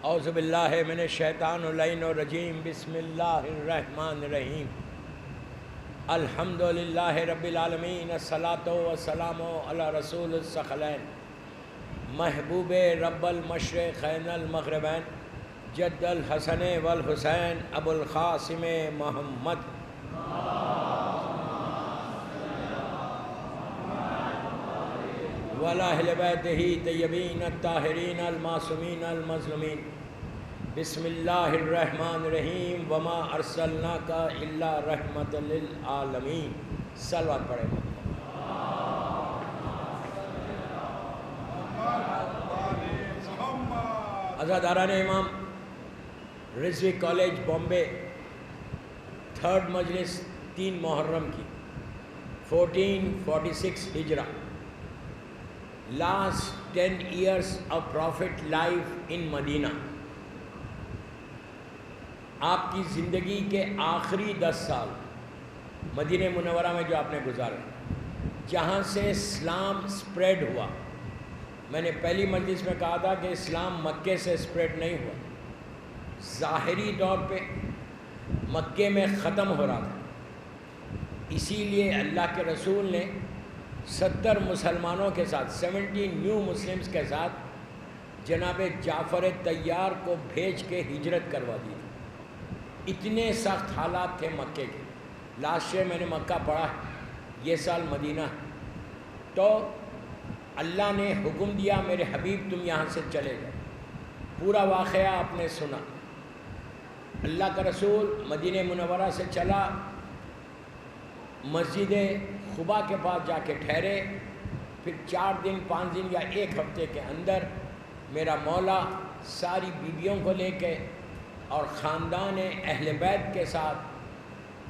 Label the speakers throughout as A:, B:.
A: اعوذ باللہ من الشیطان اللعین الرجیم بسم اللہ الرحمن الرحیم الحمدللہ رب العالمین الصلاۃ والسلام علی رسول الثقلین محبوب رب المشرقین المغربین جد الحسن والحسین ابو القاسم محمد وعلی اہل بیتہ طیبین الطاہرین المعصومین المظلومین بسم اللہ الرحمن الرحیم وما ارسلناک الا رحمۃ للعالمین. صلوات پڑھیں. عزاداران امام رضوی کالج بامبے 3rd مجلس 3 محرم کی 1446 ہجرہ. Last 10 years of Prophet life in مدینہ. آپ کی زندگی کے آخری 10 سال مدینہ منورہ میں جو آپ نے گزارے، جہاں سے اسلام سپریڈ ہوا. میں نے پہلی مجلس میں کہا تھا کہ اسلام مکے سے سپریڈ نہیں ہوا، ظاہری طور پہ مکے میں ختم ہو رہا تھا. اسی لیے اللہ کے رسول نے 70 مسلمانوں کے ساتھ 70 نیو مسلمز کے ساتھ جناب جعفر طیار کو بھیج کے ہجرت کروا دی تھی. اتنے سخت حالات تھے مکے کے. لاسٹ ایئر میں نے مکہ پڑھا ہے، یہ سال مدینہ ہے. تو اللہ نے حکم دیا میرے حبیب تم یہاں سے چلے جاؤ. پورا واقعہ آپ نے سنا. اللہ کا رسول مدینہ منورہ سے چلا، مسجد قباء کے پاس جا کے ٹھہرے. پھر 4 دن 5 دن یا 1 ہفتے کے اندر میرا مولا ساری بیویوں کو لے کے اور خاندان اہل بیت کے ساتھ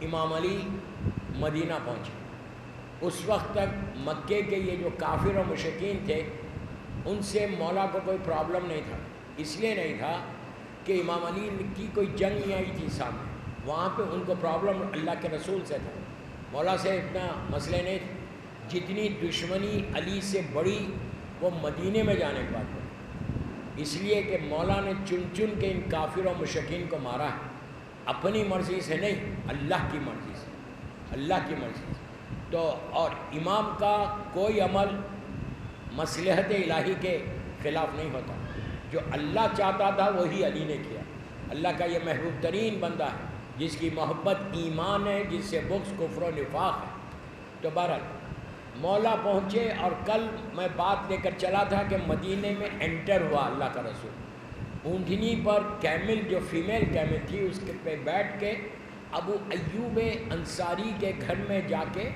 A: امام علی مدینہ پہنچے. اس وقت تک مکے کے یہ جو کافر و مشرکین تھے ان سے مولا کو کوئی پرابلم نہیں تھا. اس لیے نہیں تھا کہ امام علی کی کوئی جنگ نہیں آئی تھی سامنے. وہاں پہ ان کو پرابلم اللہ کے رسول سے تھا، مولا سے اتنا مسئلے نہیں تھے. جتنی دشمنی علی سے بڑی وہ مدینے میں جانے کے بعد بڑی، اس لیے کہ مولا نے چن چن کے ان کافر و مشرکین کو مارا ہے. اپنی مرضی سے نہیں، اللہ کی مرضی سے، اللہ کی مرضی سے. تو اور امام کا کوئی عمل مصلحت الہی کے خلاف نہیں ہوتا. جو اللہ چاہتا تھا وہی علی نے کیا. اللہ کا یہ محبوب ترین بندہ ہے جس کی محبت ایمان ہے، جس سے بغض کفر و نفاق ہے. تو بہرحال مولا پہنچے اور کل میں بات لے کر چلا تھا کہ مدینے میں انٹر ہوا اللہ کا رسول. اونٹنی پر کیمل جو فیمیل کیمل تھی اس کے پہ بیٹھ کے ابو ایوب انصاری کے گھر میں جا کے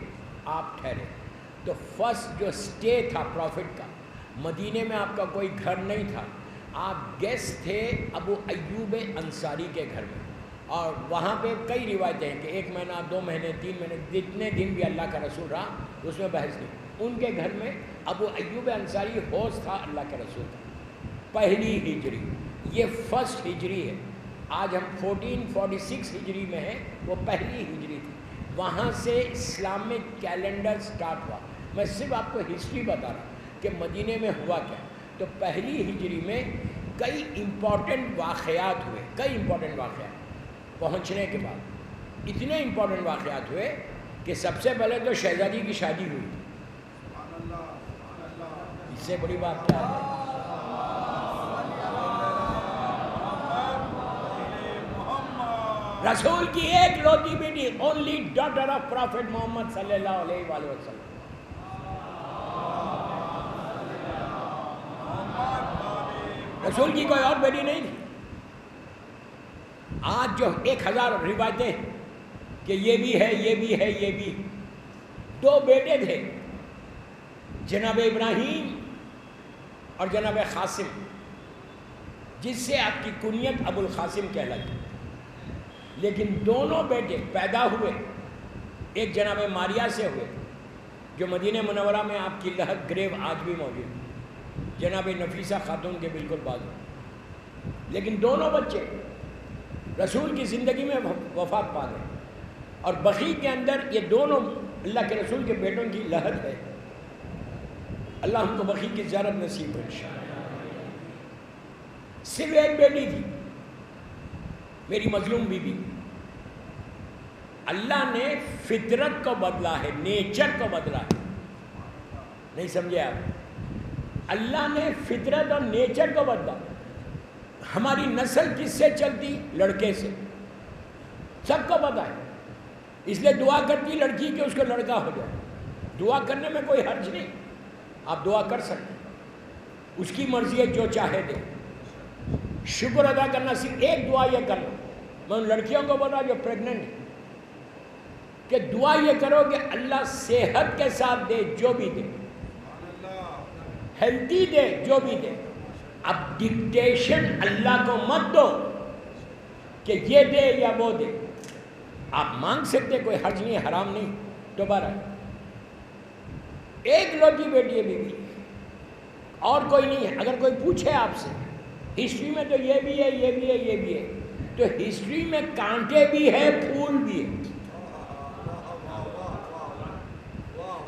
A: آپ ٹھہرے. تو فرسٹ جو سٹے تھا پروفٹ کا، مدینے میں آپ کا کوئی گھر نہیں تھا، آپ گیسٹ تھے ابو ایوب انصاری کے گھر میں. اور وہاں پہ کئی روایتیں ہیں کہ 1 مہینہ 2 مہینے 3 مہینے جتنے دن بھی اللہ کا رسول رہا اس میں بحث نہیں. ان کے گھر میں ابو ایوب انصاری ہوسٹ تھا اللہ کے رسول کا. پہلی ہجری، یہ فرسٹ ہجری ہے. آج ہم 1446 ہجری میں ہیں، وہ پہلی ہجری تھی. وہاں سے اسلامک کیلنڈر سٹارٹ ہوا. میں صرف آپ کو ہسٹری بتا رہا ہوں کہ مدینے میں ہوا کیا. تو پہلی ہجری میں کئی امپورٹنٹ واقعات ہوئے، کئی امپورٹنٹ واقعات پہنچنے کے بعد. اتنے امپورٹنٹ واقعات ہوئے کہ سب سے پہلے تو شہزادی کی شادی ہوئی. اس سے بڑی بات کیا ہے؟ رسول کی ایک لوتی بیٹی، اونلی ڈاٹر آف پروفٹ محمد صلی اللہ علیہ وآلہ وسلم. رسول کی کوئی اور بیٹی نہیں تھی. آج جو 1000 روایتیں کہ یہ بھی ہے یہ بھی ہے یہ بھی. 2 بیٹے تھے، جناب ابراہیم اور جناب قاسم، جس سے آپ کی کنیت ابو القاسم کہلاتی. لیکن دونوں بیٹے پیدا ہوئے ایک جناب ماریا سے ہوئے جو مدینہ منورہ میں آپ کی لحد گریو آج بھی موجود ہے، جناب نفیسہ خاتون کے بالکل بازو. لیکن دونوں بچے رسول کی زندگی میں وفات پا گئے. اور بقیع کے اندر یہ دونوں اللہ کے رسول کے بیٹوں کی لحد ہے. اللہ ہم کو بقیع کی زیارت نصیب کرے. صرف ایک بیٹی تھی میری مظلوم بی بی. اللہ نے فطرت کو بدلا ہے, نیچر کو بدلا ہے. نہیں سمجھے آپ؟ اللہ نے فطرت اور نیچر کو بدلا. ہماری نسل کس سے چلتی؟ لڑکے سے. سب کو پتا ہے, اس لیے دعا کرتی لڑکی کہ اس کو لڑکا ہو جائے. دعا کرنے میں کوئی حرج نہیں, آپ دعا کر سکتے, اس کی مرضی ہے جو چاہے دے. شکر ادا کرنا, صرف ایک دعا یہ کرنا, میں ان لڑکیوں کو بولا جو پریگننٹ ہیں کہ دعا یہ کرو کہ اللہ صحت کے ساتھ دے جو بھی دے, ہیلتھی دے جو بھی دے. اب ڈکٹیشن اللہ کو مت دو کہ یہ دے یا وہ دے. آپ مانگ سکتے, کوئی حرج نہیں, حرام نہیں. دوبارہ ایک لوٹی بیٹی ہے بیوی, اور کوئی نہیں ہے. اگر کوئی پوچھے آپ سے ہسٹری میں تو یہ بھی ہے, یہ بھی ہے, یہ بھی ہے, تو ہسٹری میں کانٹے بھی ہے, پھول بھی ہے.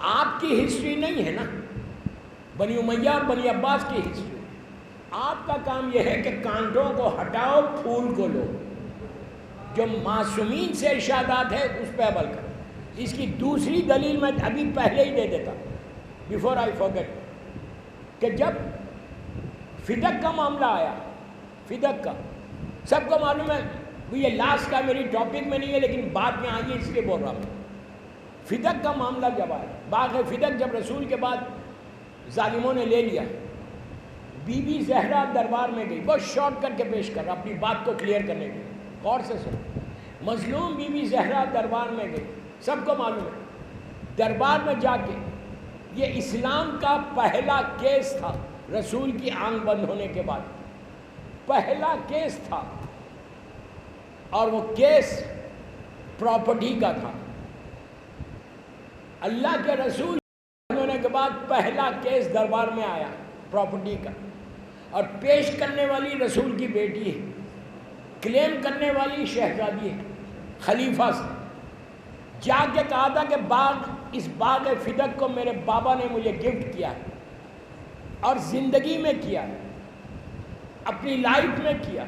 A: آپ کی ہسٹری نہیں ہے نا, بنی امیہ اور بنی عباس کی ہسٹری. آپ کا کام یہ ہے کہ کانٹوں کو ہٹاؤ, پھول کو لو. جو معصومین سے ارشادات ہے اس پہ عمل کرو. اس کی دوسری دلیل میں ابھی پہلے ہی دے دیتا بیفور آئی فارگیٹ, کہ جب فدق کا معاملہ آیا, فدق کا سب کو معلوم ہے, یہ لاسٹ کا میری ٹاپک میں نہیں ہے لیکن بعد میں آئیے اس لیے بول رہا ہوں. فدق کا معاملہ جب آیا, باغ فدق جب رسول کے بعد ظالموں نے لے لیا, بی بی زہرا دربار میں گئی. بہت شارٹ کر کے پیش کر رہا اپنی بات کو کلیئر کرنے کے لیے, غور سے سن. مظلوم بی بی زہرا دربار میں گئی, سب کو معلوم ہے. دربار میں جا کے, یہ اسلام کا پہلا کیس تھا رسول کی آنکھ بند ہونے کے بعد, پہلا کیس تھا, اور وہ کیس پراپرٹی کا تھا. اللہ کے رسول ہونے کے بعد پہلا کیس دربار میں آیا پراپرٹی کا, اور پیش کرنے والی رسول کی بیٹی ہے, کلیم کرنے والی شہزادی ہے. خلیفہ سے جا کے کہا تھا کہ اس باغ فدق کو میرے بابا نے مجھے گفٹ کیا ہے, اور زندگی میں کیا, اپنی لائف میں کیا.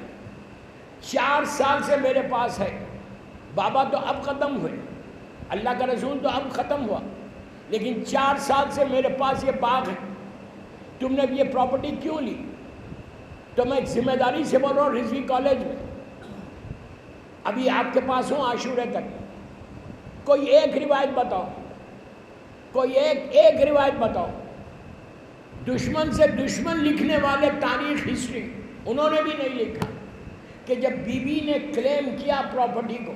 A: 4 سال سے میرے پاس ہے. بابا تو اب ختم ہوئے, اللہ کا رسول تو اب ختم ہوا, لیکن 4 سال سے میرے پاس یہ باغ ہے. تم نے یہ پراپرٹی کیوں لی؟ تو میں ایک ذمہ داری سے بول رہا ہوں, رضوی کالج میں ابھی آپ کے پاس ہوں عاشورے تک. کوئی ایک روایت بتاؤ, کوئی ایک روایت بتاؤ. دشمن سے دشمن لکھنے والے تاریخ ہسٹری, انہوں نے بھی نہیں لکھا کہ جب بی بی نے کلیم کیا پراپرٹی کو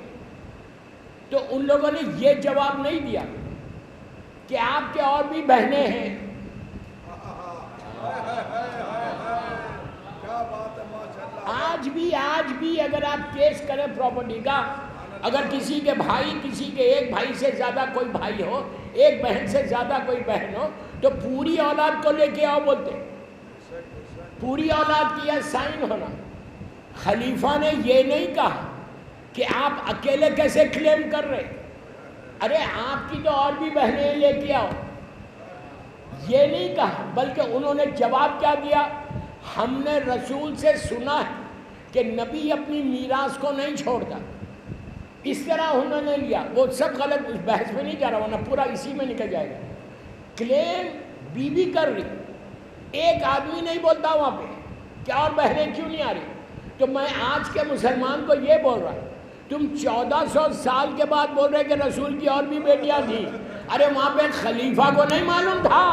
A: تو ان لوگوں نے یہ جواب نہیں دیا کہ آپ کے اور بھی بہنیں ہیں. آج بھی اگر آپ کیس کریں پراپرٹی کا, اگر کسی کے بھائی, کسی کے ایک بھائی سے زیادہ کوئی بھائی ہو, ایک بہن سے زیادہ کوئی بہن ہو, تو پوری اولاد کو لے کے آؤ بولتے, پوری اولاد کی سائن ہونا. خلیفہ نے یہ نہیں کہا کہ آپ اکیلے کیسے کلیم کر رہے, ارے آپ کی تو اور بھی بہنیں لے کے آؤ, یہ نہیں کہا. بلکہ انہوں نے جواب کیا دیا, ہم نے رسول سے سنا ہے کہ نبی اپنی میراث کو نہیں چھوڑتا. اس طرح انہوں نے لیا. وہ سب غلط, اس بحث میں نہیں جا رہا, ورنہ پورا اسی میں نکل جائے گا. کلیم بی بی کر رہی, ایک آدمی نہیں بولتا وہاں پہ کیا اور بہنیں کیوں نہیں آ رہی. تو میں آج کے مسلمان کو یہ بول رہا ہوں, تم 1400 سال کے بعد بول رہے کہ رسول کی اور بھی بیٹیاں تھیں. ارے وہاں پہ خلیفہ کو نہیں معلوم تھا.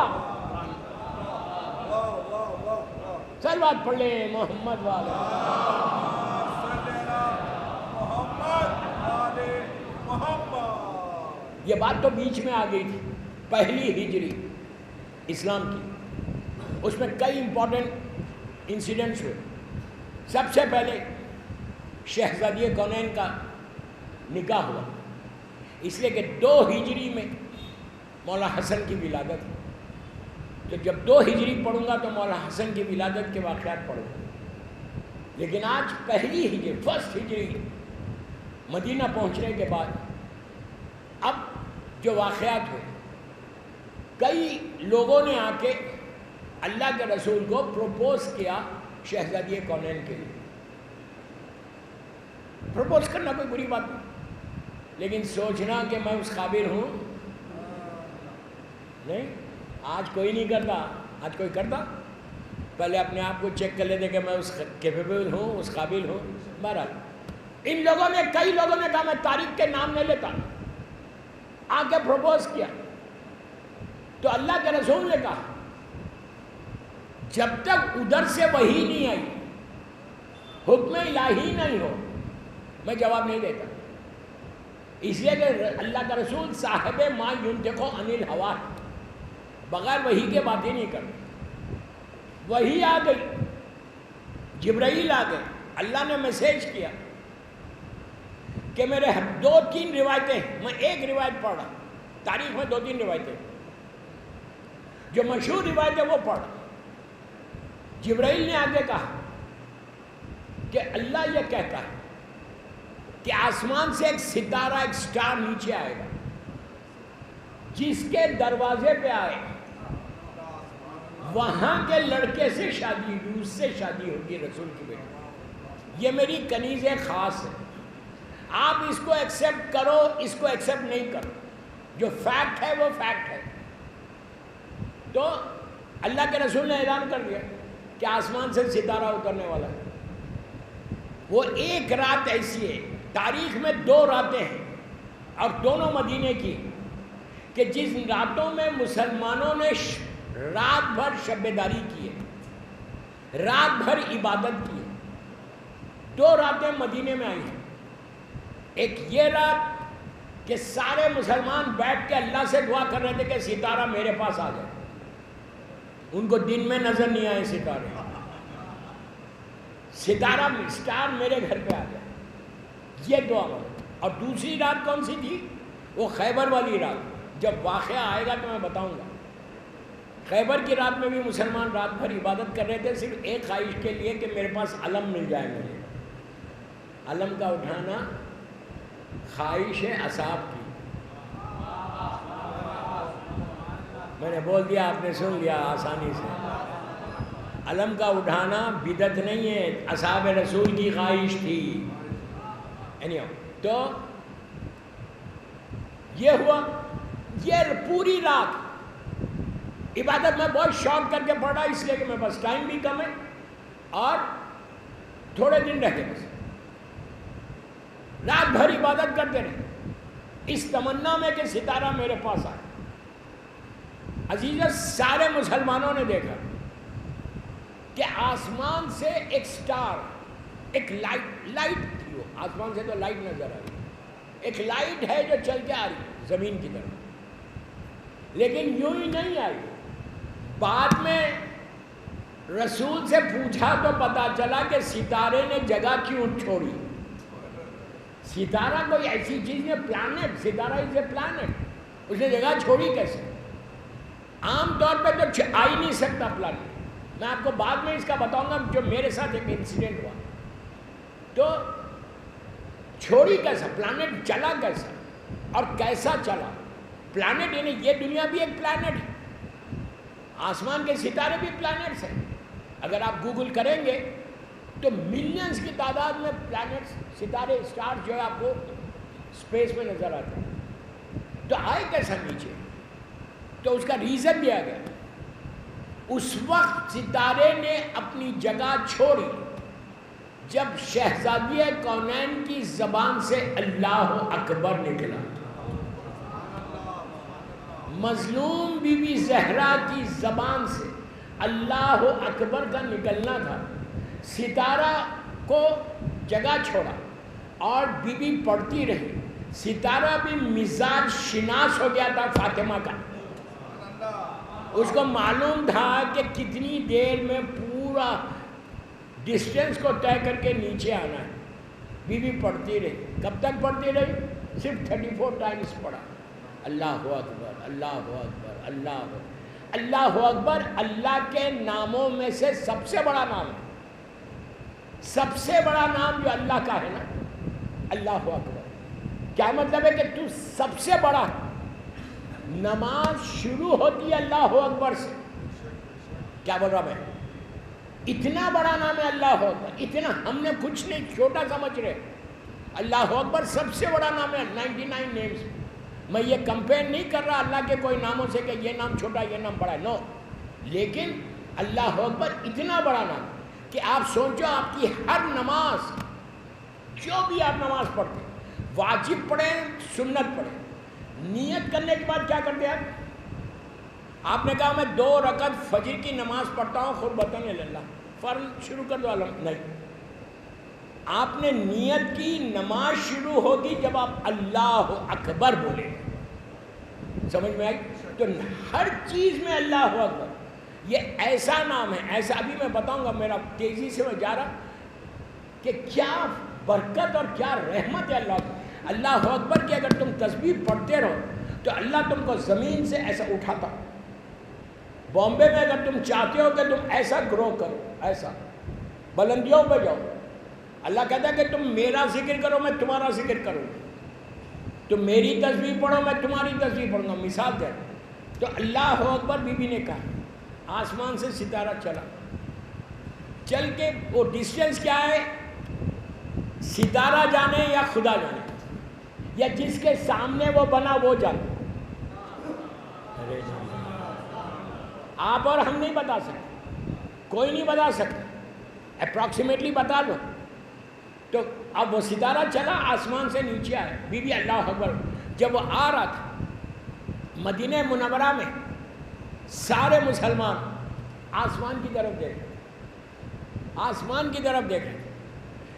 A: چل بات پڑھ لیں محمد والا. یہ بات تو بیچ میں آ گئی تھی, پہلی ہجری اسلام کی, اس میں کئی امپورٹنٹ انسیڈنٹس ہوئے. سب سے پہلے شہزادی کونین کا نکاح ہوا, اس لیے کہ 2 ہجری میں مولا حسن کی ولادت ہے. تو جب 2 ہجری پڑھوں گا تو مولا حسن کی ولادت کے واقعات پڑھوں گا. لیکن آج پہلی ہجری, فرسٹ ہجری مدینہ پہنچنے کے بعد اب جو واقعات ہوئے, کئی لوگوں نے آ کے اللہ کے رسول کو پروپوز کیا شہزادی کونین کے لیے. پرپوز کرنا کوئی بری بات نہیں، لیکن سوچنا کہ میں اس قابل ہوں نہیں. آج کوئی نہیں کرتا. آج کوئی کرتا؟ پہلے اپنے آپ کو چیک کر لیتے کہ میں اس کیپیبل ہوں، اس قابل ہوں. بہرحال ان لوگوں نے، کئی لوگوں نے کہا میں طارق کے نام نہیں لیتا، آ کے پروپوز کیا. تو اللہ کے رسول نے کہا جب تک ادھر سے وحی نہیں آئی، حکم الہی نہیں ہو، میں جواب نہیں دیتا. اس لیے کہ اللہ کا رسول صاحب ما ینطق عن الہویٰ، بغیر وحی کے باتیں نہیں کرتے. وحی آ گئی، جبرائیل آ گئے، اللہ نے میسیج کیا کہ میرے 2-3 روایتیں، میں ایک روایت پڑھ رہا، تاریخ میں 2-3 روایتیں، جو مشہور روایت ہے وہ پڑھ. جبرائیل نے آگے کہا کہ اللہ یہ کہتا ہے کہ آسمان سے ایک ستارہ، ایک سٹار نیچے آئے گا، جس کے دروازے پہ آئے وہاں کے لڑکے سے شادی، روس سے شادی ہوگی رسول کی بیٹی. یہ میری کنیز خاص ہے، آپ اس کو ایکسیپٹ کرو، اس کو ایکسیپٹ نہیں کرو، جو فیکٹ ہے وہ فیکٹ ہے. تو اللہ کے رسول نے اعلان کر دیا کہ آسمان سے ستارہ اترنے والا ہے. وہ ایک رات ایسی ہے، تاریخ میں 2 راتیں ہیں اور دونوں مدینے کی، کہ جس راتوں میں مسلمانوں نے رات بھر شب بیداری کی ہے، رات بھر عبادت کی ہے. 2 راتیں مدینے میں آئی ہیں. ایک یہ رات کہ سارے مسلمان بیٹھ کے اللہ سے دعا کر رہے تھے کہ ستارہ میرے پاس آ جائے. ان کو دن میں نظر نہیں آئے ستارے، ستارہ سٹار میرے گھر پہ آ جائے، یہ دعا کرو. اور دوسری رات کون سی تھی؟ وہ خیبر والی رات. جب واقعہ آئے گا تو میں بتاؤں گا. خیبر کی رات میں بھی مسلمان رات بھر عبادت کر رہے تھے، صرف ایک خواہش کے لیے کہ میرے پاس علم مل جائے. مجھے علم کا اٹھانا خواہش ہے اصحاب کی. میں نے بول دیا، آپ نے سن لیا آسانی سے. علم کا اٹھانا بدعت نہیں ہے، اصحاب رسول کی خواہش تھی. تو یہ ہوا، یہ پوری رات عبادت میں بہت شوق کر کے پڑھا، اس لیے کہ میرے پاس ٹائم بھی کم ہے اور تھوڑے دن رہ گئے. بس رات بھر عبادت کرتے رہے اس تمنا میں کہ ستارہ میرے پاس آئے. عزیزہ، سارے مسلمانوں نے دیکھا کہ آسمان سے ایک سٹار، ایک لائٹ تھی. وہ آسمان سے تو لائٹ نظر آ رہی، ایک لائٹ ہے جو چل کے آ رہی زمین کی طرف، لیکن یوں ہی نہیں آئی. بعد میں رسول سے پوچھا تو پتا چلا کہ ستارے نے جگہ کیوں چھوڑی. ستارہ کوئی ایسی چیز ہے، پلانٹ، ستارہ از اے پلانٹ، اس نے جگہ چھوڑی کیسے؟ عام طور پہ تو آ ہی نہیں سکتا پلانٹ. میں آپ کو بعد میں اس کا بتاؤں گا، جو میرے ساتھ ایک انسیڈنٹ ہوا. تو چھوڑی کیسا؟ پلانٹ چلا کیسا اور کیسا چلا؟ پلانٹ یعنی یہ دنیا بھی ایک پلانٹ ہے، آسمان کے ستارے بھی پلانٹس ہیں. اگر آپ گوگل کریں گے تو ملینز کی تعداد میں پلانٹس، ستارے، اسٹار جو ہے آپ کو اسپیس میں نظر آتے ہیں. تو آئے کیسا نیچے؟ تو اس کا ریزن دیا گیا. اس وقت ستارے نے اپنی جگہ چھوڑی جب شہزادی کونین کی زبان سے اللہ اکبر نکلا. مظلوم بی بی زہرا کی زبان سے اللہ اکبر کا نکلنا تھا. ستارہ کو جگہ چھوڑا اور بی بی پڑھتی رہی. ستارہ بھی مزاج شناس ہو گیا تھا فاطمہ کا. اس کو معلوم تھا کہ کتنی دیر میں پورا ڈسٹینس کو طے کر کے نیچے آنا ہے. بی بی پڑھتی رہی. کب تک پڑھتی رہی؟ صرف 34 ٹائمز پڑھا. اللہ اکبر، اللہ اکبر، اللہ اکبر. اللہ اکبر اللہ کے ناموں میں سے سب سے بڑا نام ہے. سب سے بڑا نام جو اللہ کا ہے نا، اللہ اکبر. کیا مطلب ہے کہ تو سب سے بڑا ہے. نماز شروع ہوتی ہے اللہ اکبر سے. کیا بول رہا میں؟ اتنا بڑا نام ہے اللہ اکبر، اتنا ہم نے کچھ نہیں، چھوٹا سمجھ رہے. اللہ اکبر سب سے بڑا نام ہے 99 نیمز. میں یہ کمپیئر نہیں کر رہا اللہ کے کوئی ناموں سے کہ یہ نام چھوٹا یہ نام بڑا ہے، نو. لیکن اللہ اکبر اتنا بڑا نام کہ آپ سوچو آپ کی ہر نماز، جو بھی آپ نماز پڑھتے، واجب پڑھیں سنت پڑھیں، نیت کرنے کے بعد کیا کرتے ہیں آپ نے کہا میں 2 رکعت فجر کی نماز پڑھتا ہوں قربتاً اللہ، فوراً شروع کر دو نہیں. آپ نے نیت کی، نماز شروع ہوگی جب آپ اللہ اکبر بولیں. سمجھ میں آئی؟ تو ہر چیز میں اللہ اکبر یہ ایسا نام ہے، ایسا ابھی میں بتاؤں گا، میرا تیزی سے میں جا رہا کہ کیا برکت اور کیا رحمت ہے اللہ اکبر. اللہ اکبر کہ اگر تم تسبیح پڑھتے رہو تو اللہ تم کو زمین سے ایسا اٹھاتا. بامبے میں اگر تم چاہتے ہو کہ تم ایسا گرو کرو، ایسا بلندیوں پہ جاؤ، اللہ کہتا ہے کہ تم میرا ذکر کرو میں تمہارا ذکر کروں، تم میری تسبیح پڑھو میں تمہاری تسبیح پڑھوں گا. مثال دے تو اللہ اکبر بی بی نے کہا، آسمان سے ستارہ چلا، چل کے وہ ڈسٹینس کیا ہے، ستارہ جانے یا خدا جانے، یا جس کے سامنے وہ بنا وہ جانے. آپ اور ہم نہیں بتا سکتے، کوئی نہیں بتا سکتا، اپروکسیمیٹلی بتا لو. تو اب وہ ستارہ چلا آسمان سے نیچے آئے، بی بی اللہ اکبر. جب وہ آ رہا تھا مدینہ منورہ میں سارے مسلمان آسمان کی طرف دیکھ رہے، آسمان کی طرف دیکھ رہے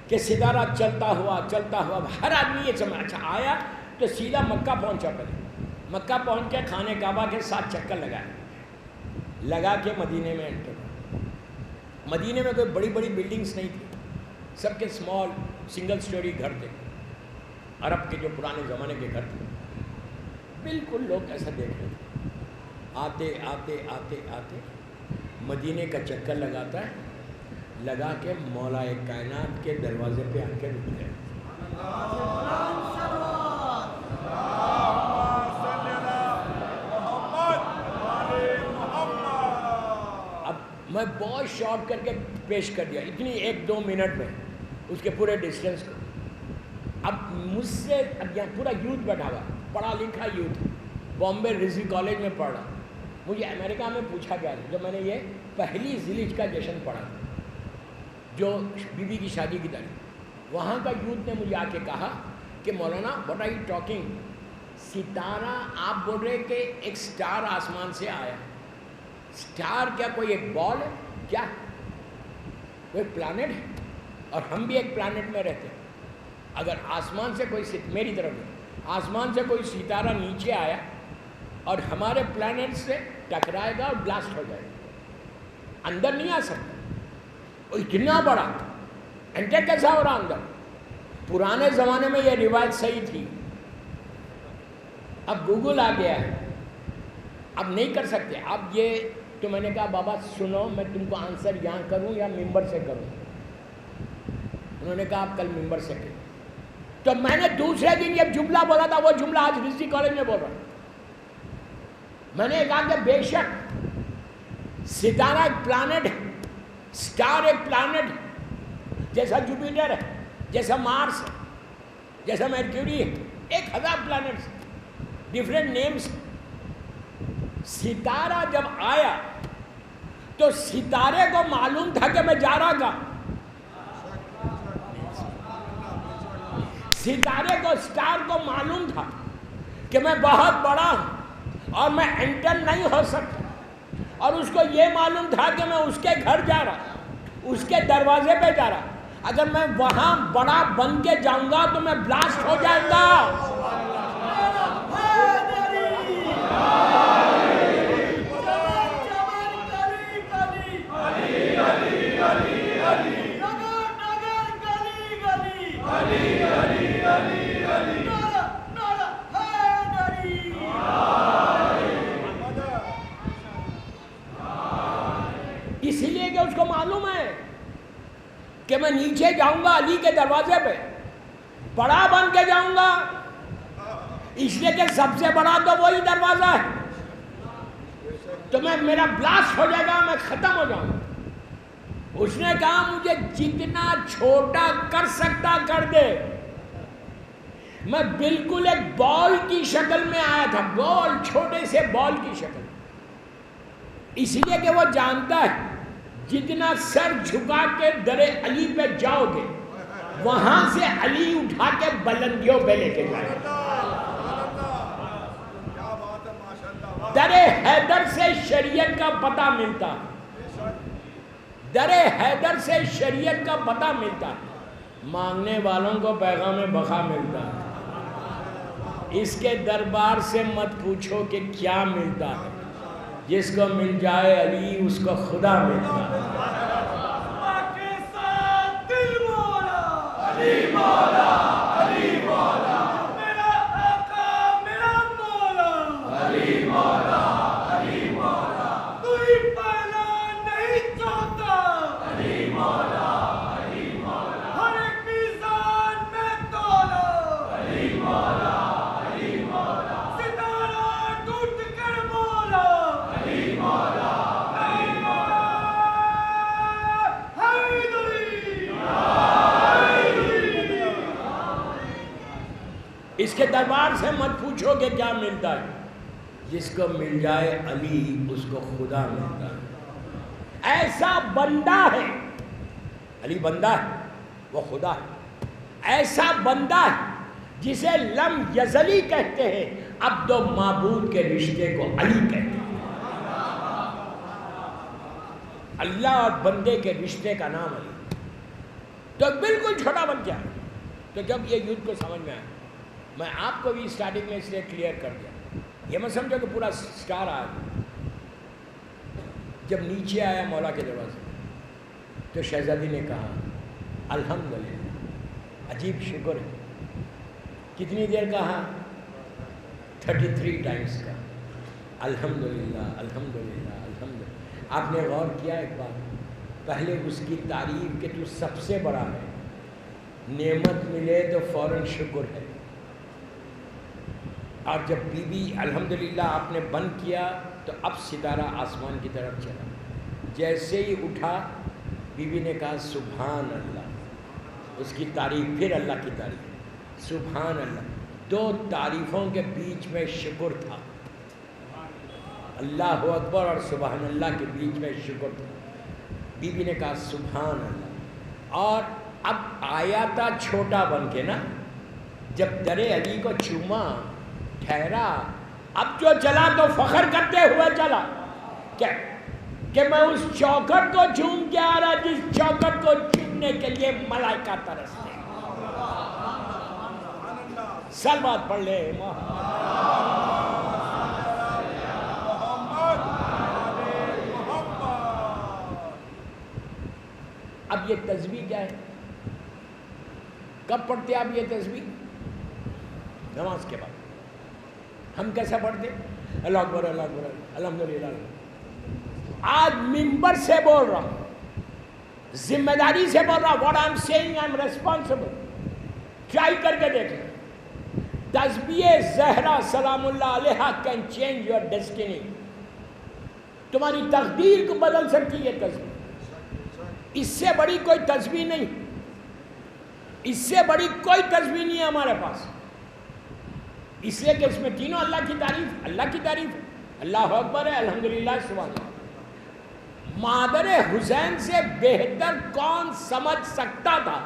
A: کہ ستارہ چلتا ہوا. ہر آدمی یہ سمجھ اچھا آیا تو سیدھا مکہ پہنچا. پہلے مکہ پہنچ کے خانہ کعبہ کے 7 چکر لگا کے مدینے میں انٹر. مدینے میں کوئی بڑی بڑی بلڈنگز نہیں تھی، سب کے اسمال سنگل سٹوری گھر تھے، عرب کے جو پرانے زمانے کے گھر تھے. بالکل لوگ ایسا دیکھ رہے تھے. آتے مدینے کا چکر لگاتا ہے، لگا کے مولا کائنات کے دروازے پہ آ کے رک گئے. اب میں بہت شارٹ کر کے پیش کر دیا اتنی 1-2 منٹ میں اس کے پورے ڈسٹینس کو. اب مجھ سے اب یہاں پورا یوتھ بیٹھا ہوا، پڑھا لکھا یوتھ، بامبے رضوی کالج میں پڑھ رہا. مجھے امریکہ میں پوچھا گیا جب میں نے یہ پہلی ذیلحج کا جشن پڑھا جو بی بی کی شادی کی تاریخ، وہاں کا یوتھ نے مجھے آ کے کہا کہ مولانا واٹ آر یو ٹاکنگ، ستارہ آپ بول رہے کہ ایک سٹار آسمان سے آیا. سٹار کیا کوئی ایک بال ہے کیا، کوئی پلانٹ ہے؟ اور ہم بھی ایک پلانٹ میں رہتے ہیں. اگر آسمان سے کوئی میری طرف آسمان سے کوئی ستارہ نیچے آیا اور ہمارے پلانٹ سے ٹکرائے گا اور بلاسٹ ہو جائے گا، اندر نہیں آ سکتا. اتنا بڑا انٹر کیسا ہو رہا اندر؟ پرانے زمانے میں یہ روایت صحیح تھی، اب گوگل آ گیا ہے، اب نہیں کر سکتے. اب یہ تو میں نے کہا بابا سنو، میں تم کو آنسر یہاں کروں یا ممبر سے کروں؟ انہوں نے کہا آپ کل ممبر سے کریں. تو میں نے دوسرے دن یہ جملہ بولا تھا، وہ جملہ آج رضوی کالج میں بول رہا ہوں. میں نے کہا کہ بے شک ستارہ ایک پلانٹ ہے، سٹار ایک پلانٹ ہے، جیسا جوپیٹر ہے، جیسا مارس ہے، جیسا مرکیوری ہے، 1000 پلانٹس ڈفرینٹ نیمز. ستارہ جب آیا تو ستارے کو معلوم تھا کہ میں جا رہا تھا. ستارے کو، سٹار کو معلوم تھا کہ میں بہت بڑا ہوں اور میں انٹر نہیں ہو سکتا. اور اس کو یہ معلوم تھا کہ میں اس کے گھر جا رہا، اس کے دروازے پہ جا رہا. اگر میں وہاں بڑا بن کے جاؤں گا تو میں بلاسٹ ہو جاؤں گا. اسی لیے کہ اس کو معلوم ہے کہ میں نیچے جاؤں گا علی کے دروازے پہ، بڑا بن کے جاؤں گا، اس لیے کہ سب سے بڑا تو وہی دروازہ ہے. تو میرا بلاسٹ ہو جائے گا، میں ختم ہو جاؤں گا. اس نے کہا مجھے جتنا چھوٹا کر سکتا کر دے. میں بالکل ایک بال کی شکل میں آیا تھا, بال, چھوٹے سے بال کی شکل, اس لیے کہ وہ جانتا ہے جتنا سر جھکا کے در علی پہ جاؤ گے وہاں سے علی اٹھا کے بلندیوں پہ لے کے جائے گا. در حیدر سے شریعت کا پتہ ملتا, در حیدر سے شریعت کا پتہ ملتا, مانگنے والوں کو پیغام بقا ملتا. اس کے دربار سے مت پوچھو کہ کیا ملتا ہے, جس کو مل جائے علی اس کو خدا ملتا ہے. علی مولا, علی مولا, میرا آقا, میرا مولا, علی مولا, علی مولا, کوئی پہلا نہیں چاہتا, علی مولا, علی مولا, ہر ایک میزان میں تولا, علی مولا, علی مولا, ستارہ ٹوٹ کر مولا, علی مولا, علی مولا, حیدری, اس کے دربار سے مت پوچھو کہ کیا ملتا ہے, جس کو مل جائے علی اس کو خدا ملتا ہے. ایسا بندہ ہے, علی بندہ ہے, وہ خدا ہے. ایسا بندہ ہے جسے لم یزلی کہتے ہیں, عبد و معبود کے رشتے کو علی کہتے ہیں. اللہ اور بندے کے رشتے کا نام علی. تو بالکل چھوٹا بن گیا. تو جب یہ یوتھ کو سمجھ میں آیا, میں آپ کو بھی اسٹارٹنگ میں اس لیے کلیئر کر دیا, یہ میں سمجھو کہ پورا سٹار آیا. جب نیچے آیا مولا کے دروازے تو شہزادی نے کہا الحمدللہ, عجیب شکر ہے. کتنی دیر کہا؟ 33 ٹائمز کا الحمدللہ, الحمدللہ, الحمدللہ. آپ نے غور کیا ایک بات, پہلے اس کی تعریف کہ تو سب سے بڑا ہے, نعمت ملے تو فوراً شکر ہے. اور جب بی بی الحمدللہ آپ نے بند کیا تو اب ستارہ آسمان کی طرف چلا. جیسے ہی اٹھا بی بی نے کہا سبحان اللہ, اس کی تعریف, پھر اللہ کی تعریف, سبحان اللہ. 2 تعریفوں کے بیچ میں شکر تھا, اللہ اکبر اور سبحان اللہ کے بیچ میں شکر تھا. بی بی نے کہا سبحان اللہ. اور اب آیا تھا چھوٹا بن کے نا, جب در علی کو چوما, ٹھہرا, اب جو چلا تو فخر کرتے ہوئے چلا کہ میں اس چوکھٹ کو چوم کے آ رہا جس چوکھٹ کو چومنے کے لیے ملائکہ ترستے. سلوات پڑھ لے. اب یہ تسبیح کیا ہے؟ کب پڑھتے آپ یہ تسبیح؟ نماز کے بعد. ہم کیسا پڑھتے؟ اللہ اکبر, اللہ اکبر, الحمدللہ. آج ممبر سے بول رہا ہوں, ذمہ داری سے بول رہا ہوں. what I'm saying I'm responsible. Try کر کے دیکھیں. تسبیح زہرا سلام اللہ علیہا can change your destiny. تمہاری تقدیر کو بدل سکتی ہے تسبیح. اس سے بڑی کوئی تسبیح نہیں, اس سے بڑی کوئی تسبیح نہیں ہے ہمارے پاس. اس لیے کہ اس میں تینوں اللہ کی تعریف, اللہ کی تعریف ہے, اللہ اکبر ہے, الحمدللہ, سبحان اللہ. مادر حسین سے بہتر کون سمجھ سکتا تھا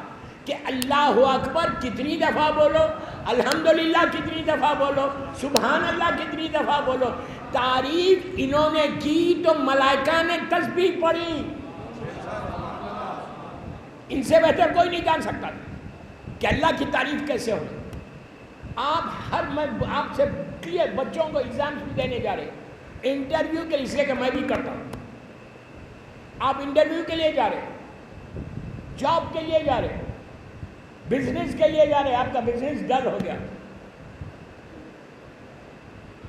A: کہ اللہ اکبر کتنی دفعہ بولو, الحمدللہ کتنی دفعہ بولو, سبحان اللہ کتنی دفعہ بولو. تعریف انہوں نے کی تو ملائکہ نے تسبیح پڑھی. ان سے بہتر کوئی نہیں جان سکتا کہ اللہ کی تعریف کیسے ہو. میں آپ سے کلیئر, بچوں کو ایگزامس بھی دینے جا رہے, انٹرویو کے لیے کہ میں بھی کرتا ہوں. آپ انٹرویو کے لیے جا رہے, جاب کے لیے جا رہے, بزنس کے لیے جا رہے, آپ کا بزنس ڈل ہو گیا,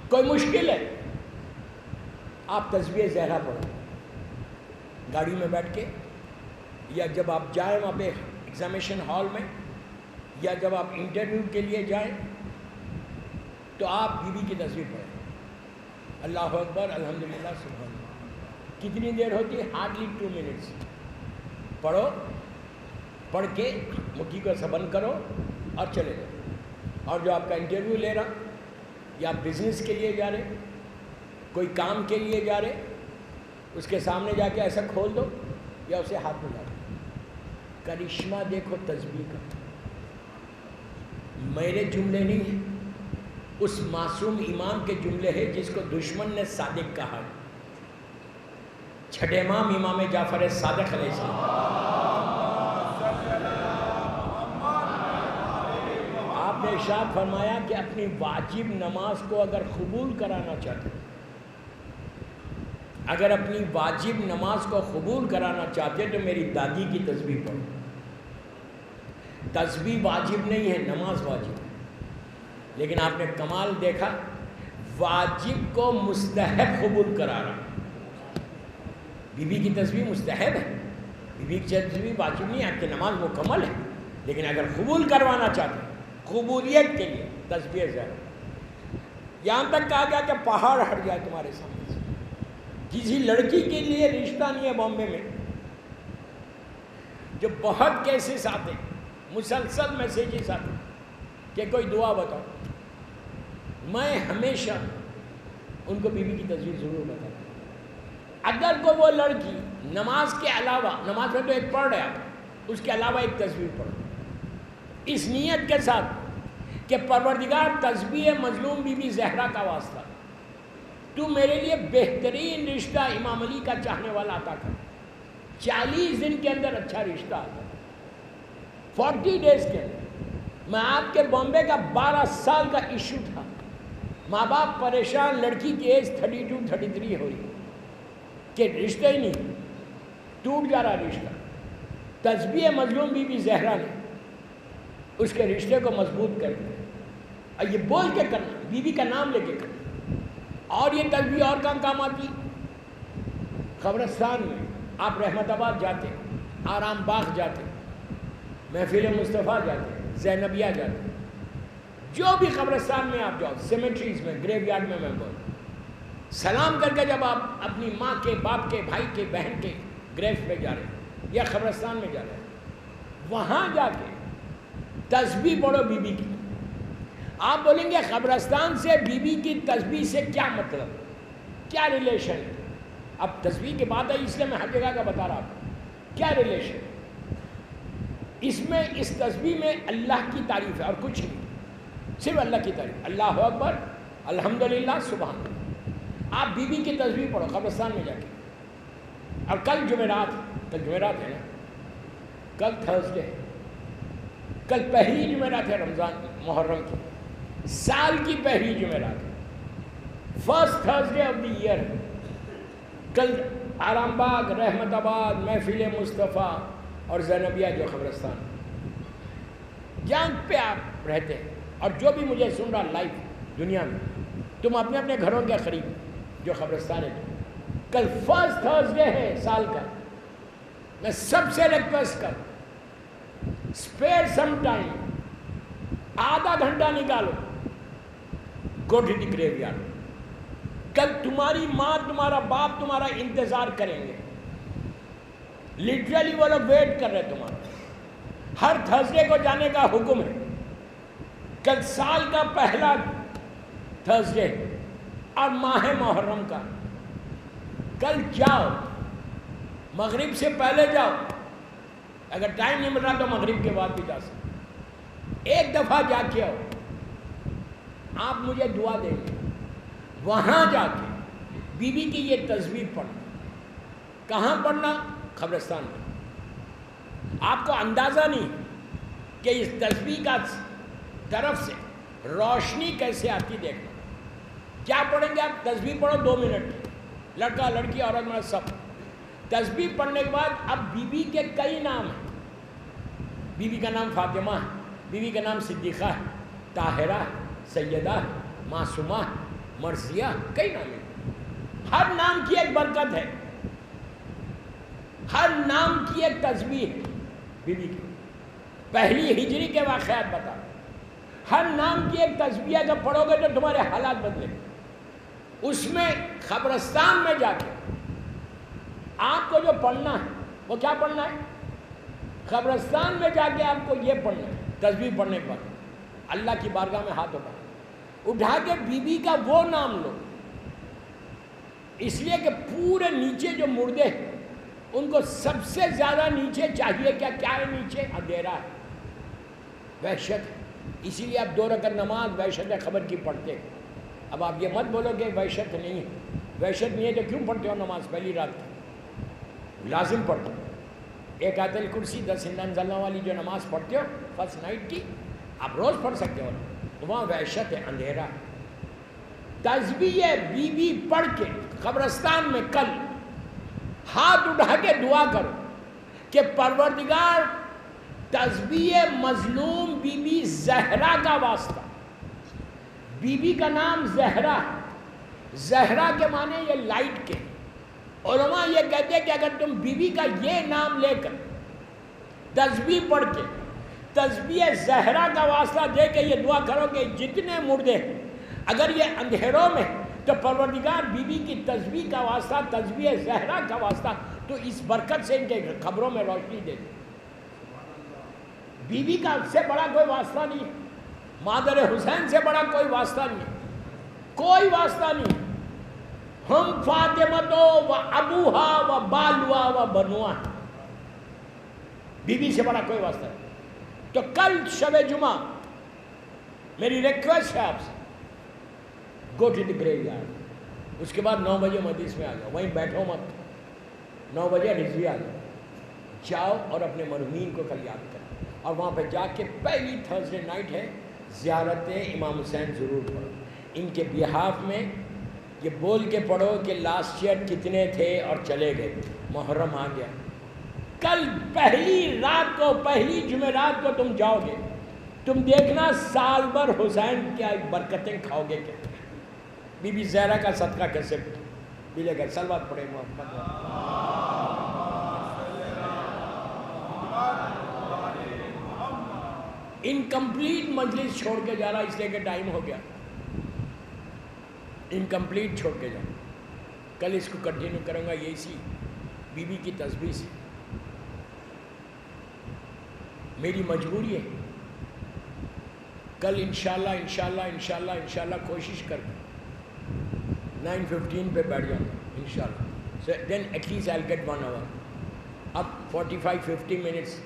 A: کوئی مشکل ہے, آپ تسبیح زہرا پڑھو گاڑی میں بیٹھ کے, یا جب آپ جائیں وہاں پہ ایگزامیشن ہال میں, یا جب آپ انٹرویو کے لیے جائیں تو آپ بی بی کی تسبیح پڑھیں, اللہ اکبر, الحمدللہ, سبحان اللہ. کتنی دیر ہوتی ہے؟ Hardly 2 minutes. پڑھو، پڑھ کے مٹھی کو سبند کرو اور چلے جاؤ. اور جو آپ کا انٹرویو لے رہا، یا آپ بزنس کے لیے جا رہے، کوئی کام کے لیے جا رہے، اس کے سامنے جا کے ایسا کھول دو یا اسے ہاتھ میں ڈالو. کرشمہ دیکھو تسبیح کا. میرے جملے نہیں ہیں، اس معصوم امام کے جملے ہیں جس کو دشمن نے صادق کہا. چھٹے امام امام جعفر صادق علیہ السلام. آپ نے ارشاد فرمایا کہ اپنی واجب نماز کو اگر قبول کرانا چاہتے، اگر اپنی واجب نماز کو قبول کرانا چاہتے تو میری دادی کی تسبیح پڑھو. تسبیح واجب نہیں ہے، نماز واجب ہے. لیکن آپ نے کمال دیکھا، واجب کو مستحب قبول کرا رہا. بی بی کی تسبیح مستحب ہے، بی بی کی تسبیح واجب نہیں ہے. آپ کی نماز مکمل ہے، لیکن اگر قبول کروانا چاہتے قبولیت کے لیے تسبیح زیادہ. یہاں تک کہا گیا کہ پہاڑ ہٹ جائے تمہارے سامنے سے. کسی لڑکی کے لیے رشتہ نہیں ہے بامبے میں، جو بہت کیسز آتے، مسلسل میسیجز آتے کہ کوئی دعا بتاؤ. میں ہمیشہ ان کو بی بی کی تسبیح ضرور بتاتا ہوں. اگر کوئی وہ لڑکی نماز کے علاوہ، نماز میں تو ایک پڑھ رہے آپ، اس کے علاوہ ایک تسبیح پڑھو، اس نیت کے ساتھ کہ پروردگار تسبیح مظلوم بی بی زہرا کا واسطہ تو میرے لیے بہترین رشتہ امام علی کا چاہنے والا عطا کر. 40 دن کے اندر اچھا رشتہ آتا، 40 ڈیز کے اندر. میں آپ کے بامبے کا 12 سال کا ایشو تھا، ماں باپ پریشان، لڑکی کی ایج 32 33 ہو رہی کہ رشتہ ہی نہیں، ٹوٹ جا رہا رشتہ. تسبیح مظلوم بی بی زہرا نے اس کے رشتے کو مضبوط کر دیا. اور یہ بول کے کرنا، بی بی کا نام لے کے کرنا. اور یہ تسبیح اور کام کام آتی. قبرستان میں آپ رحمت آباد جاتے، آرام باغ جاتے، محفل مصطفیٰ جاتے، زینبیہ جاتے، جو بھی قبرستان میں آپ جاؤ، سیمیٹریز میں، گریو یارڈ میں بول سلام کر کے جب آپ اپنی ماں کے، باپ کے، بھائی کے، بہن کے گریو پہ جا رہے ہیں یا قبرستان میں جا رہے ہیں، وہاں جا کے تسبیح پڑھو بی بی کی. آپ بولیں گے قبرستان سے بی بی کی تسبیح سے کیا مطلب، کیا ریلیشن ہے؟ اب تسبیح کی بات ہے اس لیے میں ہر جگہ کا بتا رہا ہوں. کیا ریلیشن ہے اس میں؟ اس تسبیح میں اللہ کی تعریف ہے اور کچھ نہیں، صرف اللہ کی تعریف. اللہ اکبر، الحمدللہ، سبحان اللہ. آپ بی بی کی تسبیح پڑھو قبرستان میں جا کے. اور کل جمعرات ہے نا، کل تھرسڈے ہے، کل پہلی جمعرات ہے رمضان محرم کی، سال کی پہلی جمعرات ہے، first Thursday of the year. کل آرام باغ، رحمت آباد، محفل مصطفیٰ اور زینبیہ جو قبرستان جہاں پہ آپ رہتے ہیں، اور جو بھی مجھے سن رہا لائف دنیا میں، تم اپنے اپنے گھروں کے قریب جو قبرستان ہے، کل فرسٹ تھرسڈے ہے سال کا. میں سب سے ریکویسٹ کر، اسپیئر سم ٹائم، آدھا گھنٹہ نکالو، گو ٹو دی گریو یارڈ. کل تمہاری ماں، تمہارا باپ تمہارا انتظار کریں گے. لٹرلی وہ لوگ ویٹ کر رہے تمہارا. ہر تھرسڈے کو جانے کا حکم ہے. کل سال کا پہلا تھرسڈے اور ماہ محرم کا. کل جاؤ، مغرب سے پہلے جاؤ، اگر ٹائم نہیں مل رہا تو مغرب کے بعد بھی جا سکتے. ایک دفعہ جا کے آؤ، آپ مجھے دعا دیں گے. وہاں جا کے بی بی کی یہ تسبیح پڑھنا. کہاں پڑھنا؟ قبرستان میں. آپ کو اندازہ نہیں کہ اس تسبیح کا طرف سے روشنی کیسے آتی. دیکھنا کیا پڑھیں گے آپ؟ تسبیح پڑھو 2 منٹ، لڑکا لڑکی عورت مرد سب. تسبیح پڑھنے کے بعد اب بی بی کے کئی نام ہیں. بی بی کا نام فاطمہ ہے، بی بی کا نام صدیقہ ہے، طاہرہ ہے، سیدہ ہے، معصومہ ہے، مرضیہ، کئی نام ہیں. ہر نام کی ایک برکت ہے، ہر نام کی ایک تسبیح ہے. بی بی کی پہلی ہجری کے واقعات بتا. ہر نام کی ایک تسبیح اگر پڑھو گے تو تمہارے حالات بدلیں گے. اس میں قبرستان میں جا کے آپ کو جو پڑھنا ہے وہ کیا پڑھنا ہے؟ قبرستان میں جا کے آپ کو یہ پڑھنا ہے، تسبیح پڑھنے کے بعد اللہ کی بارگاہ میں ہاتھ اٹھا کے بی بی کا وہ نام لو، اس لیے کہ پورے نیچے جو مردے ہیں ان کو سب سے زیادہ نیچے چاہیے کیا ہے؟ نیچے اندھیرا ہے، وحشت ہے، اسی لیے آپ 2 رکعت نماز وحشت خبر کی پڑھتے ہیں۔ اب آپ یہ مت بولو کہ وحشت نہیں ہے، وحشت نہیں ہے تو کیوں پڑھتے ہو نماز پہلی رات کی؟ لازم پڑھتے ہو، ایک آیت الکرسی 10 انا انزلنا والی جو نماز پڑھتے ہو فرسٹ نائٹ کی، آپ روز پڑھ سکتے ہو، تو وہاں وحشت ہے، اندھیرا ہے۔ تسبیح بی بی پڑھ کے قبرستان میں کل ہاتھ اٹھا کے دعا کرو کہ پروردگار تسبیح مظلوم بی بی زہرا کا واسطہ، بی بی کا نام زہرا ہے، زہرا کے معنی یہ لائٹ کے، علماء یہ کہتے ہیں کہ اگر تم بی بی کا یہ نام لے کر تسبیح پڑھ کے تسبیح زہرا کا واسطہ دے کے یہ دعا کرو کہ جتنے مردے ہیں اگر یہ اندھیروں میں، تو پروردگار بی بی کی تسبیح کا واسطہ، تسبیح زہرا کا واسطہ تو اس برکت سے ان کے قبروں میں روشنی دے دے۔ بی بی کا سے بڑا کوئی واسطہ نہیں ہے، مادر حسین سے بڑا کوئی واسطہ نہیں ہے، کوئی واسطہ نہیں۔ ہم فاطمہ و ابوہا و بالوا و بنوا، بی بی سے بڑا کوئی واسطہ نہیں۔ تو کل شب جمعہ میری ریکویسٹ ہے آپ سے، گو ٹو دی گریو یارڈ، اس کے بعد 9 بجے مجلس میں آ جاؤ، وہیں بیٹھو مت، 9 بجے رضوی آ جاؤ اور اپنے مرحومین کو کل یاد کرو، اور وہاں پہ جا کے پہلی تھرسڈے نائٹ ہے زیارت امام حسین ضرور پڑھو، ان کے بہاف میں یہ بول کے پڑھو کہ لاسٹ ایئر کتنے تھے اور چلے گئے، محرم آ گیا، کل پہلی رات کو، پہلی جمعرات کو تم جاؤ گے، تم دیکھنا سال بھر حسین کیا برکتیں کھاؤ گے، کیا بی بی زہرا کا صدقہ کیسے ملے گا۔ صلوات پڑھے محمد۔ انکمپلیٹ مجلس چھوڑ کے جا رہا اس لیے کہ ٹائم ہو گیا، انکمپلیٹ چھوڑ کے جا، کل اس کو کنٹینیو کروں گا یہ اسی بی بی کی تسبیح سے، میری مجبوری ہے۔ کل انشاءاللہ کوشش کر کے 9:15 پہ بیٹھ جاؤں انشاءاللہ، so then at least I'll get 1 hour، اب 45-50 منٹس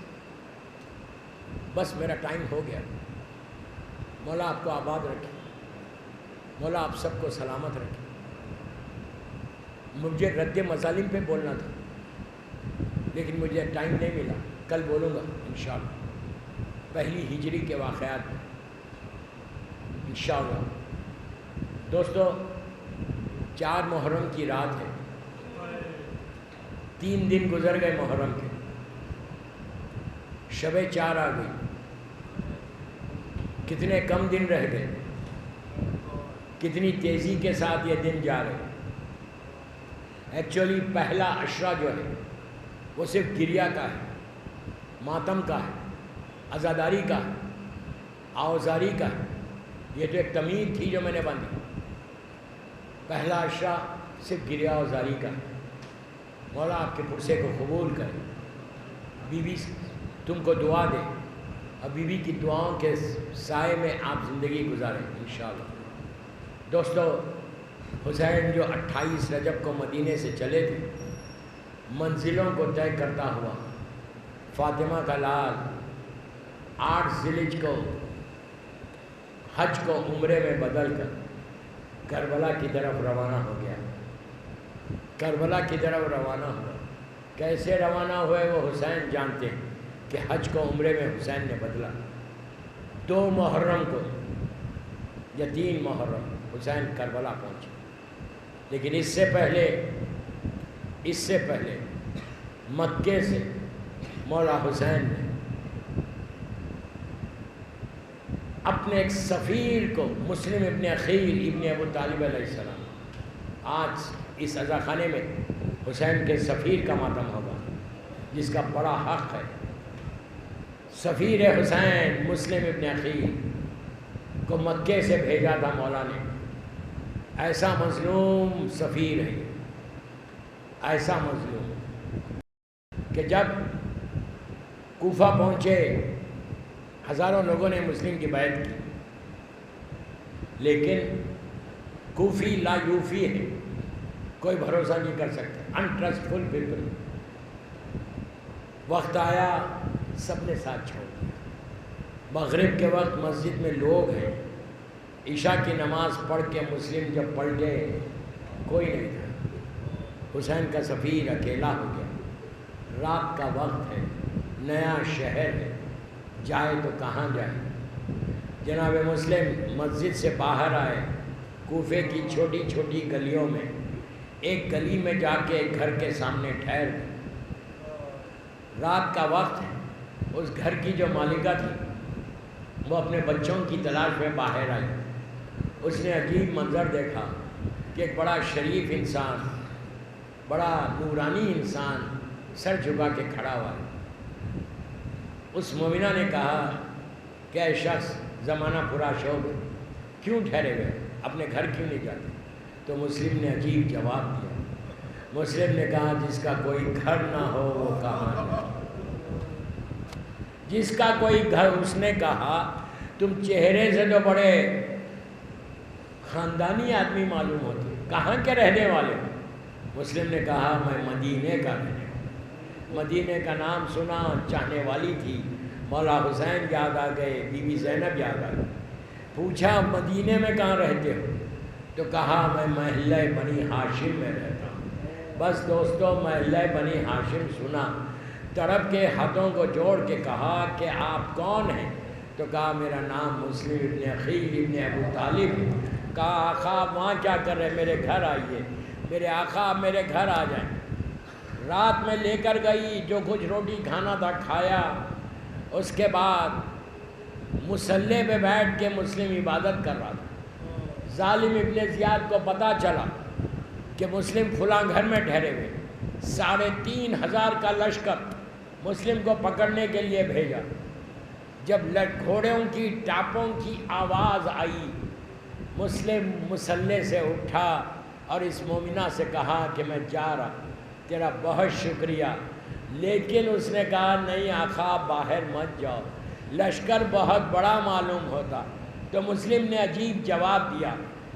A: بس میرا ٹائم ہو گیا۔ مولا آپ کو آباد رکھے، مولا آپ سب کو سلامت رکھے۔ مجھے رد مظالم پہ بولنا تھا لیکن مجھے ٹائم نہیں ملا، کل بولوں گا انشاءاللہ، پہلی ہجری کے واقعات میں انشاءاللہ۔ دوستو 4 محرم کی رات ہے، 3 دن گزر گئے محرم کے، شب 4 آ گئی، کتنے کم دن رہ گئے، کتنی تیزی کے ساتھ یہ دن جا رہے۔ ایکچولی پہلا عشرہ جو ہے وہ صرف گریہ کا ہے، ماتم کا ہے، عزاداری کا ہے، آوازاری کا ہے، یہ تو ایک تمیز تھی جو میں نے باندھی۔ پہلا عشرہ صرف گریہ آوازاری کا ہے۔ مولا آپ کے پرسے کو قبول کرے، بی بی تم کو دعا دے، اور بی بی کی دعاؤں کے سائے میں آپ زندگی گزاریں انشاءاللہ۔ دوستو حسین جو 28 رجب کو مدینے سے چلے تھے، منزلوں کو طے کرتا ہوا، فاطمہ کا لال 8 ذی الحجہ کو حج کو عمرے میں بدل کر کربلا کی طرف روانہ ہو گیا، کربلا کی طرف روانہ ہوا۔ کیسے روانہ ہوئے وہ حسین جانتے ہیں کہ حج کو عمرے میں حسین نے بدلا۔ 2 محرم کو یا 3 محرم حسین کربلا پہنچے، لیکن اس سے پہلے مکے سے مولا حسین نے اپنے ایک سفیر کو، مسلم ابن عقیل ابن ابو طالب علیہ السلام، آج اس عزاخانے میں حسین کے سفیر کا ماتم ہوگا، جس کا بڑا حق ہے۔ سفیر حسین مسلم ابن عقیل کو مکے سے بھیجا تھا مولا نے۔ ایسا مظلوم سفیر ہے، ایسا مظلوم کہ جب کوفہ پہنچے، ہزاروں لوگوں نے مسلم کی بیعت کی، لیکن کوفی لا یوفی ہے، کوئی بھروسہ نہیں کر سکتا، انٹرسٹفل پیپل۔ وقت آیا سب نے ساتھ چھوڑ دیا۔ مغرب کے وقت مسجد میں لوگ ہیں، عشاء کی نماز پڑھ کے مسلم جب پلٹے کوئی نہیں تھا، حسین کا سفیر اکیلا ہو گیا۔ رات کا وقت ہے، نیا شہر ہے، جائے تو کہاں جائے؟ جناب مسلم مسجد سے باہر آئے، کوفے کی چھوٹی چھوٹی گلیوں میں ایک گلی میں جا کے ایک گھر کے سامنے ٹھہر گئے۔ رات کا وقت ہے، اس گھر کی جو مالکہ تھی وہ اپنے بچوں کی تلاش میں باہر آئی۔ اس نے عجیب منظر دیکھا کہ ایک بڑا شریف انسان، بڑا نورانی انسان سر جھکا کے کھڑا ہوا ہے۔ اس مومنہ نے کہا کہ اے شخص، زمانہ پورا شوق ہے، کیوں ٹھہرے ہوئے، اپنے گھر کیوں نہیں جاتے؟ تو مسلم نے عجیب جواب دیا۔ مسلم نے کہا جس کا کوئی گھر نہ ہو وہ کہاں جائے؟ جس کا کوئی گھر، اس نے کہا تم چہرے سے تو بڑے خاندانی آدمی معلوم ہوتے، کہاں کے رہنے والے؟ مسلم نے کہا میں مدینے کا رہنے والا۔ مدینے کا نام سنا، چاہنے والی تھی، مولا حسین یاد آ گئے، بی بی زینب یاد آ گئی۔ پوچھا مدینے میں کہاں رہتے ہو؟ تو کہا میں محلہ بنی ہاشم میں رہتا ہوں۔ بس دوستو، محلہ بنی ہاشم سنا، تڑپ کے ہاتھوں کو جوڑ کے کہا کہ آپ کون ہیں؟ تو کہا میرا نام مسلم ابن عقیل ابن ابو طالب ہے۔ کہا آقا آپ وہاں کیا کر رہے ہیں؟ میرے گھر آئیے، میرے آقا آپ میرے گھر آ جائیں۔ رات میں لے کر گئی، جو کچھ روٹی کھانا تھا کھایا۔ اس کے بعد مصلی پہ بیٹھ کے مسلم عبادت کر رہا تھا۔ ظالم ابن زیاد کو پتہ چلا کہ مسلم فلاں گھر میں ٹھہرے ہوئے، 3,500 کا لشکر مسلم کو پکڑنے کے لیے بھیجا۔ جب گھوڑوں کی ٹاپوں کی آواز آئی، مسلم مصلی سے اٹھا اور اس مومنہ سے کہا کہ میں جا رہا، تیرا بہت شکریہ، لیکن اس نے کہا نہیں آقا باہر مت جاؤ، لشکر بہت بڑا معلوم ہوتا۔ تو مسلم نے عجیب جواب دیا،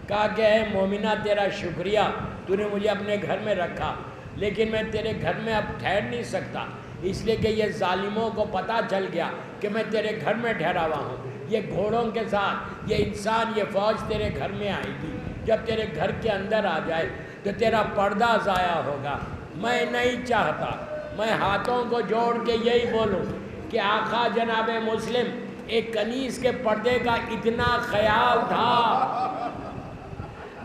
A: کہا کہ اے مومنہ تیرا شکریہ، تو نے مجھے اپنے گھر میں رکھا، لیکن میں تیرے گھر میں اب ٹھہر نہیں سکتا، اس لیے کہ یہ ظالموں کو پتہ چل گیا کہ میں تیرے گھر میں ٹھہرا ہوا ہوں۔ یہ گھوڑوں کے ساتھ یہ انسان، یہ فوج تیرے گھر میں آئے گی، جب تیرے گھر کے اندر آ جائے تو تیرا پردہ ضائع ہوگا۔ میں نہیں چاہتا، میں ہاتھوں کو جوڑ کے یہی بولوں کہ آقا جناب مسلم، ایک کنیز کے پردے کا اتنا خیال تھا،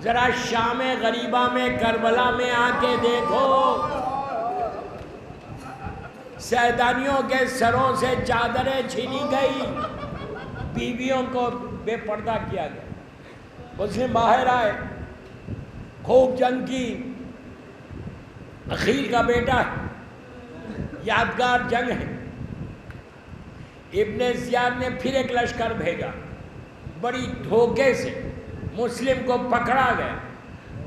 A: ذرا شام غریبہ میں کربلا میں آ کے دیکھو، سیدانیوں کے سروں سے چادریں چھینی گئی، بیویوں کو بے پردہ کیا گیا۔ مسلم باہر آئے، خوب جنگ کی، عقیل کا بیٹا ہے، یادگار جنگ ہے۔ ابن زیاد نے پھر ایک لشکر بھیجا، بڑی دھوکے سے مسلم کو پکڑا گیا،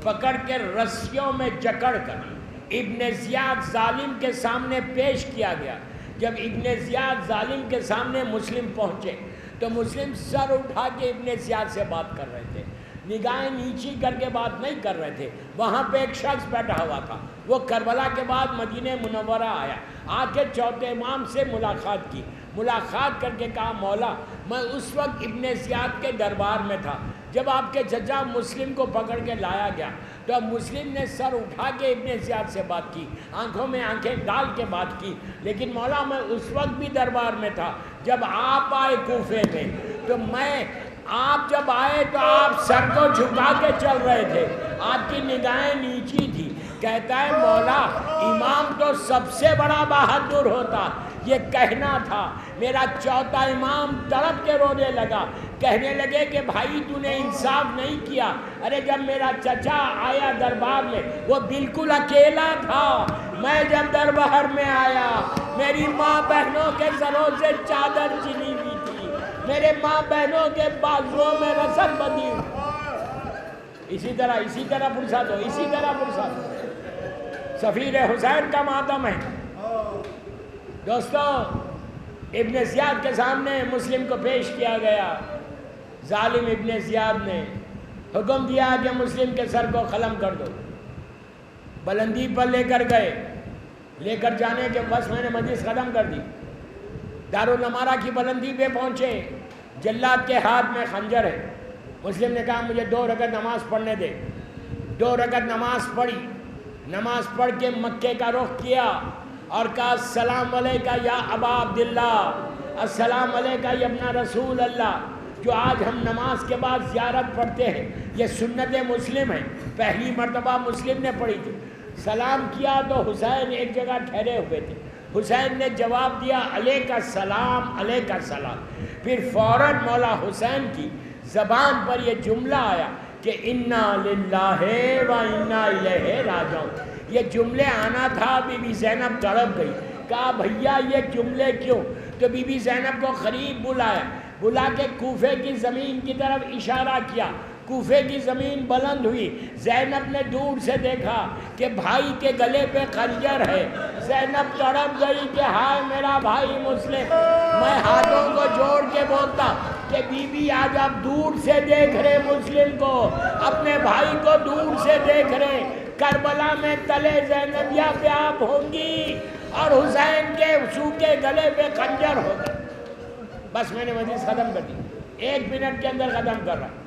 A: پکڑ کے رسیوں میں جکڑ کر ابن زیاد ظالم کے سامنے پیش کیا گیا۔ جب ابن زیاد ظالم کے سامنے مسلم پہنچے تو مسلم سر اٹھا کے ابن زیاد سے بات کر رہے تھے، نگاہیں نیچی کر کے بات نہیں کر رہے تھے۔ وہاں پہ ایک شخص بیٹھا ہوا تھا، وہ کربلا کے بعد مدینہ منورہ آیا، آ کے چوتھے امام سے ملاقات کی، ملاقات کر کے کہا مولا میں اس وقت ابن زیاد کے دربار میں تھا جب آپ کے چچا مسلم کو پکڑ کے لایا گیا، تو اب مسلم نے سر اٹھا کے ابن زیاد سے بات کی، آنکھوں میں آنکھیں ڈال کے بات کی، لیکن مولا میں اس وقت بھی دربار میں تھا جب آپ آئے کوفے میں، تو آپ جب آئے تو آپ سر کو جھکا کے چل رہے تھے، آپ کی نگاہیں نیچی تھی۔ کہتا ہے مولا امام تو سب سے بڑا بہادر ہوتا، یہ کہنا تھا۔ میرا چوتھا امام تڑپ کے رونے لگا، کہنے لگے کہ بھائی تو نے انصاف نہیں کیا، ارے جب میرا چچا آیا دربار میں وہ بالکل اکیلا تھا، میں جب دربار میں آیا میری ماں بہنوں کے سروں سے چادر چلی ہوئی تھی، میرے ماں بہنوں کے بازوؤں میں رسم بندھی ہوئی۔ اسی طرح فرصت ہو، اسی طرح فرصت ہو۔ سفیر حسین کا ماتم ہے دوستو، ابن زیاد کے سامنے مسلم کو پیش کیا گیا. ظالم ابن زیاد نے حکم دیا کہ مسلم کے سر کو قلم کر دو. بلندی پر لے کر گئے, لے کر جانے کے بس میں نے مجلس ختم کر دی. دارالعمارہ کی بلندی پہ پہنچے, جلاد کے ہاتھ میں خنجر ہے. مسلم نے کہا مجھے 2 رکعت نماز پڑھنے دے. 2 رکعت نماز پڑھی. نماز پڑھ کے مکے کا رخ کیا اور کہا السلام علیکہ یا ابا عبداللہ, السلام علیکہ یا ابن رسول اللہ. جو آج ہم نماز کے بعد زیارت پڑھتے ہیں یہ سنت مسلم ہے, پہلی مرتبہ مسلم نے پڑھی تھی. سلام کیا تو حسین ایک جگہ ٹھہرے ہوئے تھے. حسین نے جواب دیا علیکہ السلام علیکہ السلام. پھر فوراً مولا حسین کی زبان پر یہ جملہ آیا کہ انا للہ و انا الیہ راجعون. یہ جملے آنا تھا. بی بی زینب تڑپ گئی, کہا بھیا یہ جملے کیوں؟ تو بی بی زینب کو قریب بلایا, بلا کے کوفے کی زمین کی طرف اشارہ کیا. کوفے کی زمین بلند ہوئی. زینب نے دور سے دیکھا کہ بھائی کے گلے پہ خنجر ہے. زینب تڑپ گئی کہ ہائے میرا بھائی مسلم. میں ہاتھوں کو جوڑ کے بولتا کہ بی بی آج آپ دور سے دیکھ رہے مسلم کو, اپنے بھائی کو دور سے دیکھ رہے. کربلا میں تلے زینبیہ پہ آپ ہوں گی اور حسین کے سوکھے گلے پہ خنجر ہوگا. بس میں نے مجلس ختم کر دی, 1 منٹ کے اندر ختم کر رہا.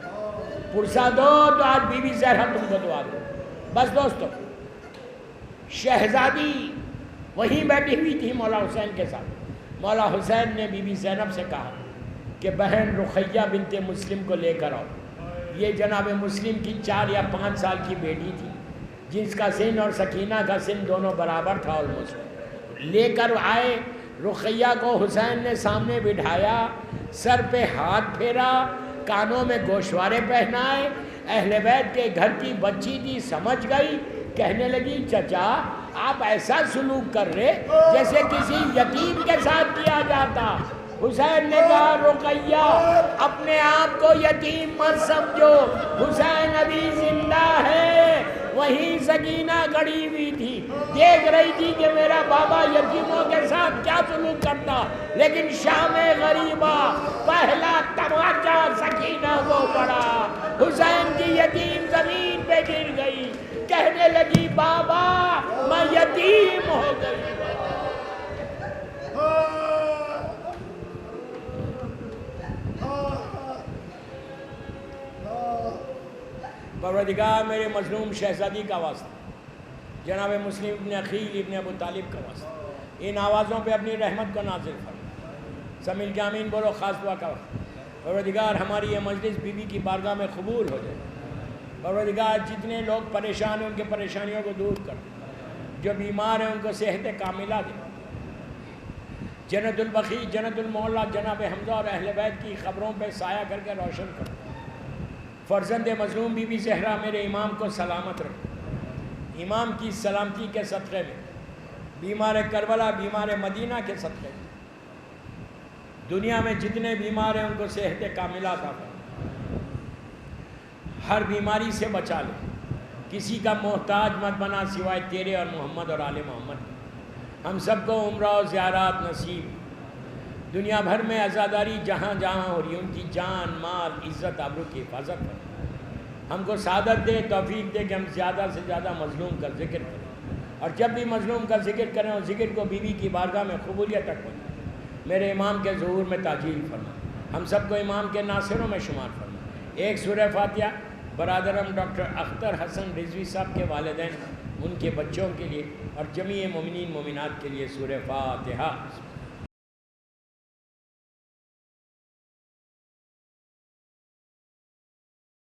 A: پرسا دو تو آج بی بی زہرا تم کو دعا دو. بس دوستو, شہزادی وہیں بیٹھی ہوئی تھی مولا حسین کے ساتھ. مولا حسین نے بی بی زینب سے کہا کہ بہن رقیہ بنت مسلم کو لے کر آؤ. یہ جناب مسلم کی 4 یا 5 سال کی بیٹی تھی جس کا سن اور سکینہ کا سن دونوں برابر تھا آلموسٹ. لے کر آئے. رقیہ کو حسین نے سامنے بٹھایا, سر پہ ہاتھ پھیرا, کانوں میں گوشوارے پہنائے. اہل بیت کے گھر کی بچی تھی, سمجھ گئی. کہنے لگی چچا آپ ایسا سلوک کر رہے جیسے کسی یتیم کے ساتھ کیا جاتا. حسین نے کہا رقیہ اپنے آپ کو یتیم مت سمجھو, حسین ابھی زندہ ہے. وہیں سکینہ کھڑی ہوئی تھی, دیکھ رہی تھی کہ میرا بابا یتیموں کے ساتھ کیا سلوک کرتا. لیکن شام غریبہ پہلا تماچا سکینہ کو پڑا. حسین کی یتیم زمین پہ گر گئی, کہنے لگی بابا میں یتیم ہو گئی. پروردگار میرے مظلوم شہزادی کا واسطہ, جناب مسلم ابن عقیل ابن ابو طالب کا واسطہ, ان آوازوں پہ اپنی رحمت کو نازل فرما. سب مل کے آمین بولو. خاص دعا کا پروردگار ہماری یہ مجلس بی بی کی بارگاہ میں قبول ہو جائے. پروردگار جتنے لوگ پریشان ہیں ان کے پریشانیوں کو دور کر, جو بیمار ہیں ان کو صحت کاملہ دے. جنت البقیع جنت المعلا جناب حمزہ اور اہل بیت کی خبروں پہ سایہ کر کے روشن کر. فرزند مظلوم بی بی زہرا میرے امام کو سلامت رکھ. امام کی سلامتی کے صدقے میں, بیمار کربلا بیمار مدینہ کے صدقے میں, دنیا میں جتنے بیمار ہیں ان کو صحت کاملہ عطا فرما. ہر بیماری سے بچا لے. کسی کا محتاج مت بنا سوائے تیرے اور محمد اور آل محمد. ہم سب کو عمرہ و زیارات نصیب. دنیا بھر میں عزاداری جہاں جہاں ہو رہی ہے ان کی جان مال عزت آبرو کی حفاظت کریں. ہم کو سعادت دے, توفیق دے کہ ہم زیادہ سے زیادہ مظلوم کا ذکر کریں, اور جب بھی مظلوم کا ذکر کریں اور ذکر کو بی بی کی بارگاہ میں قبولیت تک پہنچائیں. میرے امام کے ظہور میں تاجیل فرما. ہم سب کو امام کے ناصروں میں شمار فرما. ایک سورہ فاتحہ برادرم ڈاکٹر اختر حسن رضوی صاحب کے والدین, ان کے بچوں کے لیے اور جمیع مومنین مومنات کے لیے سورہ فاتحہ.